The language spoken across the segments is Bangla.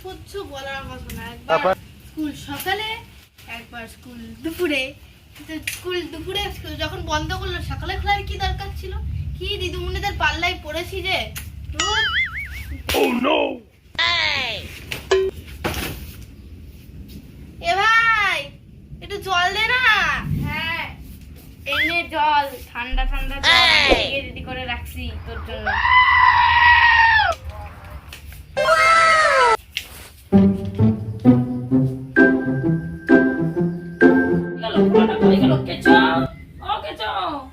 সহ্য বলার কথা না। একবার স্কুল সকালে, একবার স্কুল দুপুরে। স্কুল দুপুরে যখন বন্ধ করলো, সকালে খোলার কি দরকার ছিল? কি দিদিমণিদের পাল্লায় পড়েছি যে। এ ভাই, একটু জল দে না। হ্যাঁ, এনে জল, ঠান্ডা ঠান্ডা জল রেডি করে রাখছি তোর জন্য।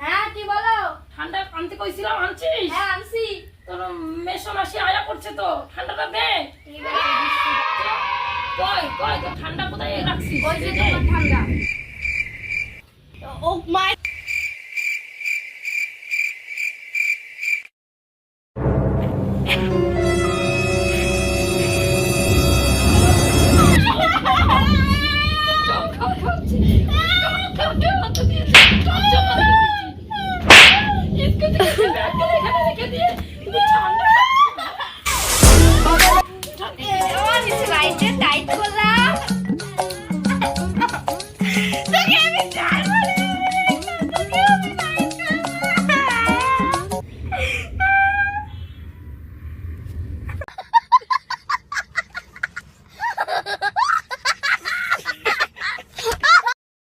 হ্যাঁ, কি বলো? ঠান্ডা আনতে কইছিলাম, আনছিস? হ্যাঁ, আনছি। তোর মেশো মাসি আয়া করছে তো, ঠান্ডাটা দে। কই কই তো ঠান্ডা কোথায় রাখছিস? ওই যে তোমার ঠান্ডা। ও মাই, আমার নিচে লাইটের